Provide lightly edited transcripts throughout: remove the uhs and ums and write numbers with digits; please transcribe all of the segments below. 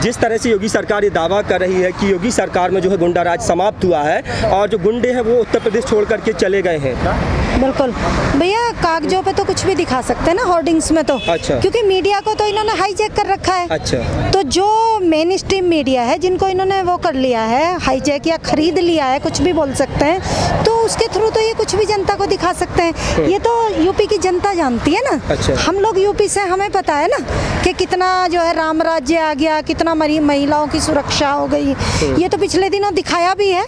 जिस तरह से योगी सरकार ये दावा कर रही है कि योगी सरकार में जो है गुंडा राज समाप्त हुआ है और जो गुंडे हैं वो उत्तर प्रदेश छोड़ करके चले गए हैं। बिल्कुल भैया, कागजों पे तो कुछ भी दिखा सकते हैं ना, होर्डिंग्स में तो। अच्छा। क्योंकि मीडिया को तो इन्होंने हाईजैक कर रखा है। अच्छा। तो जो मेन स्ट्रीम मीडिया है जिनको इन्होंने वो कर लिया है हाईजैक या खरीद लिया है, कुछ भी बोल सकते हैं, तो उसके थ्रू तो ये कुछ भी जनता को दिखा सकते हैं। ये तो यूपी की जनता जानती है ना। अच्छा। हम लोग यूपी से, हमें पता है ना कि कितना जो है राम राज्य आ गया, कितना महिलाओं की सुरक्षा हो गई। ये तो पिछले दिनों दिखाया भी है।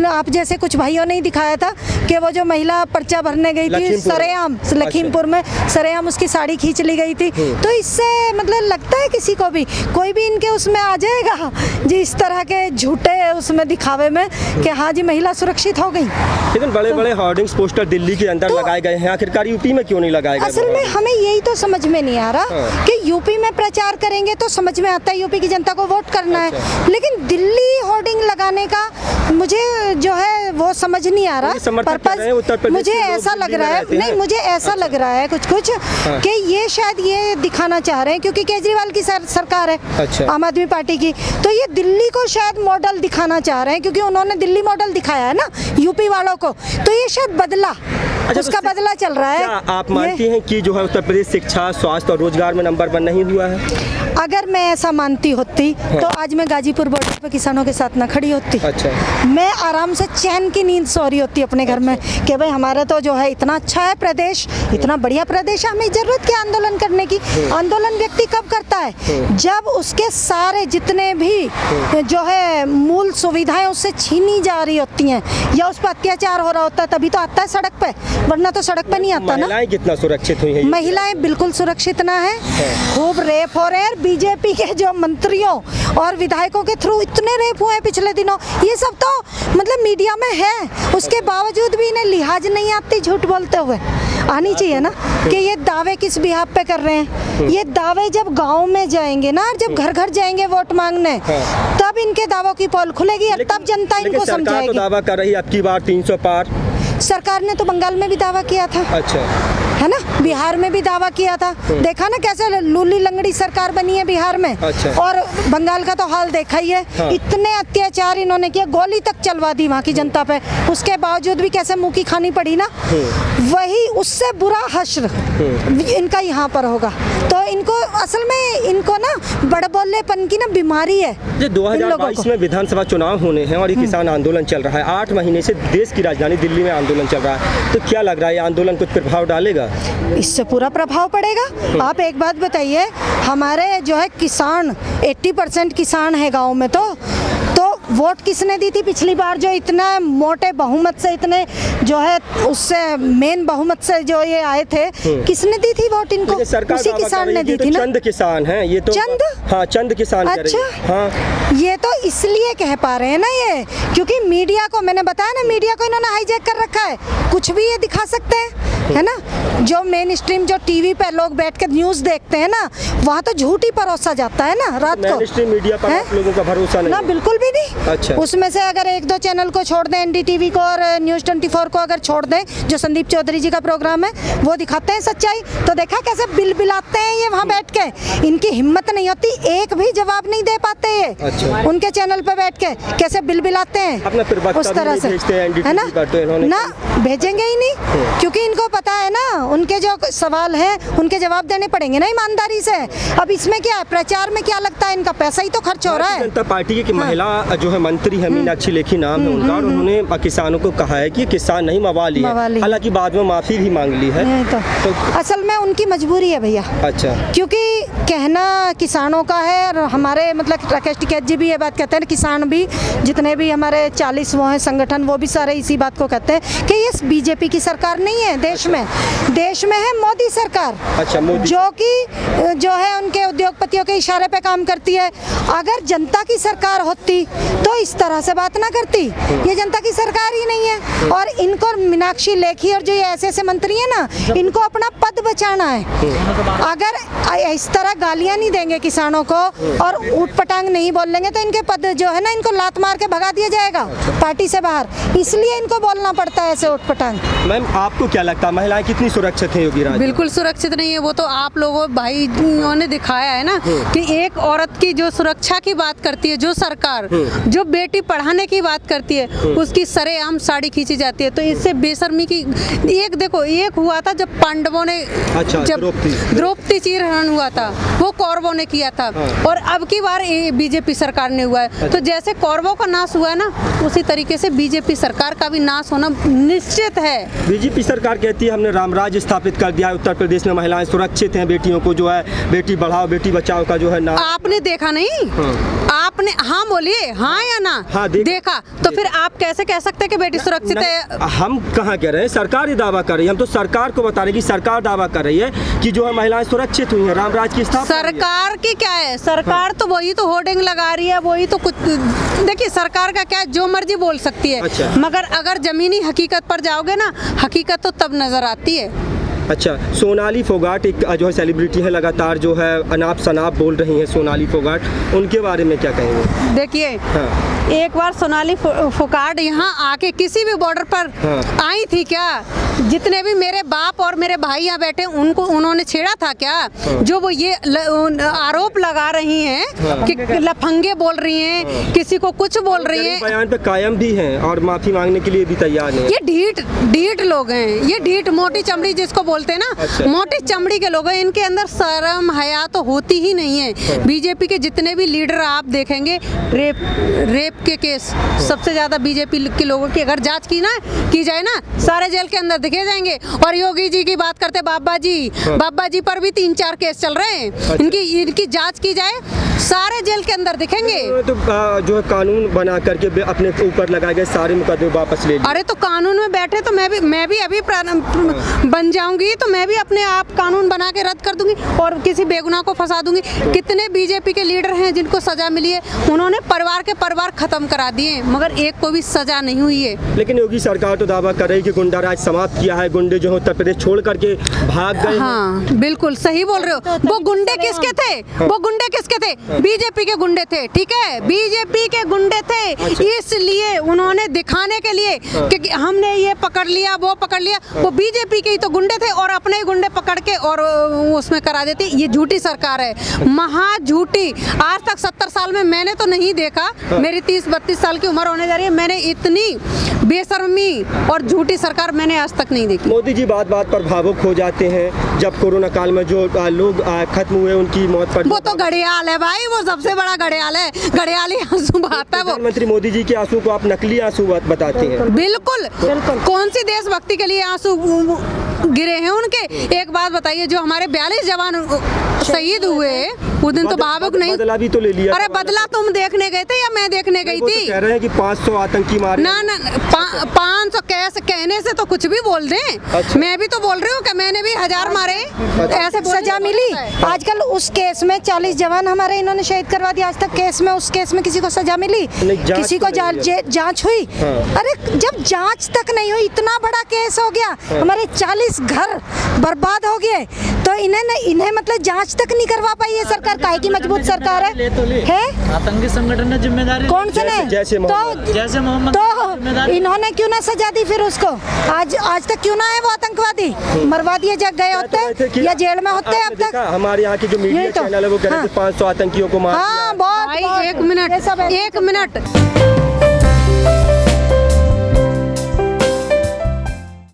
आप जैसे कुछ भाइयों ने ही दिखाया था कि वो जो महिला पर्चा भरने गई थी सरेआम लखीमपुर में, सरेआम उसकी साड़ी खींच ली गई थी। तो इससे मतलब लगता है किसी को भी, कोई भी इनके उसमें आ जाएगा जी, इस तरह के झूठे उसमें दिखावे में कि हाँ जी महिला सुरक्षित हो गई। लेकिन बड़े बड़े होर्डिंग्स पोस्टर दिल्ली के अंदर लगाए गए हैं, आखिरकार यूपी में क्यों नहीं लगाए गए? असल में हमें यही तो समझ में नहीं आ रहा कि यूपी में प्रचार करेंगे तो समझ में आता है यूपी की जनता को वोट करना है, लेकिन दिल्ली होर्डिंग लगाने का मुझे जो है वो समझ नहीं आ रहा पर्पस। मुझे ऐसा लग रहा है, नहीं मुझे ऐसा लग रहा है कुछ कि ये शायद ये दिखाना चाह रहे हैं क्योंकि केजरीवाल की सरकार है, आम आदमी पार्टी की, तो ये दिल्ली को शायद मॉडल दिखाना चाह रहे हैं क्योंकि उन्होंने दिल्ली मॉडल दिखाया है ना यूपी वालों को, तो ये शायद बदला, उसका बदला चल रहा है। क्या आप मानती हैं कि जो है उत्तर प्रदेश शिक्षा, स्वास्थ्य और रोजगार में नंबर 1 नहीं हुआ है? अगर मैं ऐसा मानती होती तो आज मैं गाजीपुर बॉर्डर पे किसानों के साथ ना खड़ी होती। अच्छा। मैं आराम से चैन की नींद सो रही होती अपने घर में कि भाई हमारा तो जो है इतना अच्छा है प्रदेश, इतना बढ़िया प्रदेश है, हमें जरूरत क्या आंदोलन करने की। आंदोलन व्यक्ति कब करता है? जब उसके सारे जितने भी जो है मूल सुविधाएं उससे छीनी जा रही होती हैं या उस पर अत्याचार हो रहा होता है, तभी तो आता है सड़क पे, वरना तो सड़क पे नहीं आता ना। महिलाएं कितना सुरक्षित हुई हैं? महिलाएं बिल्कुल सुरक्षित ना है, खूब रेप हो रहे हैं। बीजेपी के जो मंत्रियों और विधायकों के थ्रू इतने रेप हुए हैं पिछले दिनों, ये सब तो मतलब मीडिया में है, उसके बावजूद भी इन्हें लिहाज नहीं आती झूठ बोलते हुए। आनी चाहिए ना कि ये दावे किस बिहाफ पे कर रहे हैं। ये दावे जब गांव में जाएंगे ना, जब घर घर जाएंगे वोट मांगने, तब इनके दावों की पोल खुलेगी और तब जनता इनको समझाएगी। तो दावा कर रही है अब की बार 300 पार। सरकार ने तो बंगाल में भी दावा किया था। अच्छा। है ना, बिहार में भी दावा किया था। देखा ना कैसे लूली लंगड़ी सरकार बनी है बिहार में। अच्छा। और बंगाल का तो हाल देखा ही है। हाँ। इतने अत्याचार इन्होंने किया, गोली तक चलवा दी वहाँ की जनता पे, उसके बावजूद भी कैसे मुंह की खानी पड़ी ना, वही उससे बुरा हश्र इनका यहाँ पर होगा। तो इनको असल में इनको ना बड़बोलेपन की ना बीमारी है। 2022 में विधानसभा चुनाव होने हैं और ये किसान आंदोलन चल रहा है, 8 महीने से देश की राजधानी दिल्ली में आंदोलन चल रहा है, तो क्या लग रहा है ये आंदोलन कुछ प्रभाव डालेगा? इससे पूरा प्रभाव पड़ेगा। आप एक बात बताइए, हमारे जो है किसान 80% किसान है गांव में, तो वोट किसने दी थी पिछली बार? जो इतना मोटे बहुमत से, इतने जो है उससे मेन बहुमत से जो ये आए थे, किसने दी थी वोट इनको? उसी किसान ने दी थी ना। चंद किसान हैं ये तो। चंद? हाँ, चंद किसान। अच्छा। हाँ, ये तो इसलिए कह पा रहे हैं ना ये, क्योंकि मीडिया को, मैंने बताया ना, मीडिया को इन्होंने हाईजैक कर रखा है, कुछ भी ये दिखा सकते हैं, है ना। जो मेन स्ट्रीम जो टीवी पे लोग बैठ कर न्यूज़ देखते हैं ना, वहाँ तो झूठ ही परोसा जाता है ना रात को। मेन स्ट्रीम मीडिया पर आप लोगों का भरोसा नहीं ना, बिल्कुल भी नहीं। अच्छा। उसमें से अगर 1-2 चैनल को छोड़ दें, एनडीटीवी को और न्यूज़ 24 को अगर छोड़ दें, जो संदीप चौधरी जी का प्रोग्राम है, वो दिखाते हैं सच्चाई, तो देखा कैसे बिलबिलाते हैं ये वहाँ बैठ के। इनकी हिम्मत नहीं होती, एक भी जवाब नहीं दे पाते ये। अच्छा। उनके चैनल पे बैठ के कैसे बिलबिलाते हैं उस तरह से, है ना। ना भेजेंगे ही नहीं, क्योंकि इनको पता है ना उनके जो सवाल हैं उनके जवाब देने पड़ेंगे ना ईमानदारी से। अब इसमें क्या है, प्रचार में क्या लगता है, इनका पैसा ही तो खर्च हो रहा है। जनता पार्टी की महिला जो है मंत्री है, मीनाक्षी लेखी नाम है उनका, और उन्होंने किसानों को कहा है कि किसान नहीं मवाली है, हालांकि बाद में माफी भी मांग ली है। तो असल में उनकी मजबूरी है भैया। अच्छा। क्योंकि कहना किसानों का है, और हमारे मतलब राकेश टिकैत जी भी ये बात कहते हैं, किसान भी जितने भी हमारे 40 वो हैं संगठन, वो भी सारे इसी बात को कहते हैं कि ये बीजेपी की सरकार नहीं है देश में, देश में है मोदी सरकार। अच्छा, मोदी। जो कि जो है उनके उद्योगपतियों के इशारे पे काम करती है। अगर जनता की सरकार होती तो इस तरह से बात ना करती। ये जनता की सरकार ही नहीं है, और इनको मीनाक्षी लेखी और जो ये ऐसे मंत्री हैं ना, इनको अपना पद बचाना है। अगर इस तरह गालियां नहीं देंगे किसानों को और ऊट पटांग नहीं बोल लेंगे, तो इनके पद जो है ना, इनको लात मार के भगा दिया जाएगा पार्टी से बाहर, इसलिए इनको बोलना पड़ता है ऐसे ऊट पटांग। मैम, आपको क्या लगता है महिलाएं कितनी सुरक्षित सुरक्षित हैं योगी राज? बिल्कुल सुरक्षित नहीं है। वो तो आप लोगों भाइयों ने दिखाया है ना कि एक औरत की जो सुरक्षा की बात करती है जो सरकार, जो बेटी पढ़ाने की बात करती है, उसकी सरेआम साड़ी खींची जाती है। तो इससे बेशर्मी की एक देखो, एक हुआ था जब पांडवों ने, अच्छा, जब द्रौपदी चीरहरण हुआ था वो कौरवों ने किया था, और अब की बार बीजेपी सरकार ने हुआ है। तो जैसे कौरवों का नाश हुआ ना, उसी तरीके से बीजेपी सरकार का भी नाश होना निश्चित है। बीजेपी सरकार कहती है हमने राम राज्य स्थापित कर दिया है, उत्तर प्रदेश में महिलाएं सुरक्षित हैं, बेटियों को जो है बेटी बढ़ाओ बेटी बचाओ का जो है ना। आपने देखा नहीं? आपने हाँ बोलिए, हाँ या ना? हाँ, देखा तो फिर आप कैसे कह सकते हैं कि बेटी सुरक्षित है? हम कहाँ कह रहे हैं, सरकार ही दावा कर रही है। हम तो सरकार को बता रहे हैं कि सरकार दावा कर रही है कि जो है महिलाएं सुरक्षित हुई हैं, राम राज्य की स्थापना। सरकार की क्या है? सरकार तो वही तो होर्डिंग लगा रही है, वही तो कुछ। देखिए सरकार का क्या है, जो मर्जी बोल सकती है। अच्छा। मगर अगर जमीनी हकीकत पर जाओगे ना, हकीकत तो तब नजर आती है। अच्छा, सोनाली फोगाट एक जो है सेलिब्रिटी है, लगातार जो है अनाप शनाप बोल रही हैं सोनाली फोगाट, उनके बारे में क्या कहेंगे? देखिए एक बार सोनाली फोगाट यहाँ आके किसी भी बॉर्डर पर आई थी क्या? जितने भी मेरे बाप और मेरे भाई यहाँ बैठे उनको उन्होंने छेड़ा था क्या? जो वो ये आरोप लगा रही हैं कि लफंगे बोल रही हैं, किसी को कुछ बोल रही हैं, बयान पे कायम भी हैं और माफी मांगने के लिए भी तैयार नहीं। ये ढीठ लोग हैं, ये ढीठ मोटी चमड़ी जिसको बोलते हैं ना। अच्छा। मोटी चमड़ी के लोग हैं, इनके अंदर शर्म हया तो होती ही नहीं है। बीजेपी के जितने भी लीडर आप देखेंगे, रेप के केस सबसे ज्यादा बीजेपी के लोगों की अगर जांच की जाए ना, सारे जेल के अंदर दिखे जाएंगे। और योगी जी की बात करते बाबा जी पर भी 3-4 केस चल रहे हैं। अच्छा। इनकी जांच की जाए, सारे जेल के अंदर दिखेंगे। तो जो है कानून बना करके अपने ऊपर लगाए गए सारे मुकदमे वापस ले लिए। अरे तो कानून में बैठे तो मैं भी अभी बन जाऊंगी, तो मैं भी अपने आप कानून बना के रद्द कर दूंगी और किसी बेगुनाह को फंसा दूंगी। कितने बीजेपी के लीडर हैं जिनको सजा मिली है, उन्होंने परिवार खत्म करा दिए, मगर एक को भी सजा नहीं हुई है। लेकिन योगी सरकार तो दावा कर रही है कि गुंडा राज समाप्त किया है, गुंडे जो है उत्तर प्रदेश छोड़ करके भाग गए। हाँ बिल्कुल सही बोल रहे हो। वो गुंडे किसके थे? वो गुंडे किसके थे? बीजेपी के गुंडे थे, ठीक है, बीजेपी के गुंडे थे। अच्छा। इसलिए उन्होंने दिखाने के लिए कि हमने ये पकड़ लिया वो पकड़ लिया, वो बीजेपी के ही तो गुंडे थे और अपने ही गुंडे पकड़ के और उसमें करा देते। ये झूठी सरकार है, महा झूठी। आज तक 70 साल में मैंने तो नहीं देखा, मेरी 30-32 साल की उम्र होने जा रही है, मैंने इतनी बेशर्मी और झूठी सरकार मैंने आज तक नहीं देखी। मोदी जी बात पर भावुक हो जाते हैं। जब कोरोना काल में जो लोग खत्म हुए उनकी मौत पर, वो तो घड़ियाल है भाई, वो सबसे बड़ा घड़ियाल है, घड़ियाली आंसू बहाता है वो। प्रधानमंत्री मोदी जी के आंसू को आप नकली आंसू बताते हैं। बिल्कुल कौन सी देशभक्ति के लिए आंसू गिरे हैं उनके? एक बात बताइए, जो हमारे 42 जवान शहीद हुए उस दिन तो भावुक नहीं? बदला भी तो ले लिया। अरे बदला तुम देखने गए थे या मैं देखने गई थी? कह रहे हैं कि 500 आतंकी मारे। ना 500 कहने से तो कुछ भी बोल दें। अच्छा। मैं भी तो बोल रही हूँ कि मैंने भी 1000 मारे। ऐसे सजा मिली? आजकल उस केस में 40 जवान हमारे इन्होंने शहीद करवा दिया। आज तक केस में उस केस में किसी को सजा मिली? किसी को जांच हुई? अरे जब जांच तक नहीं हुई, इतना बड़ा केस हो गया, हमारे 40 घर बर्बाद हो गए, तो इन्हें मतलब जांच तक नहीं करवा पाई है सरकार। काहे की मजबूत सरकार है? आतंकी संगठन ने जिम्मेदारी कौन से ने? जैसे मोहम्मद तो इन्होंने क्यों ना सजा दी फिर उसको? आज तक क्यों ना है वो आतंकवादी? मरवा दिए जग गए होते या जेल में होते अब तक। हमारे यहाँ की जो मीडिया चैनल है वो कह रहे हैं 500 आतंकियों को मार दिया। हाँ बहुत। एक मिनट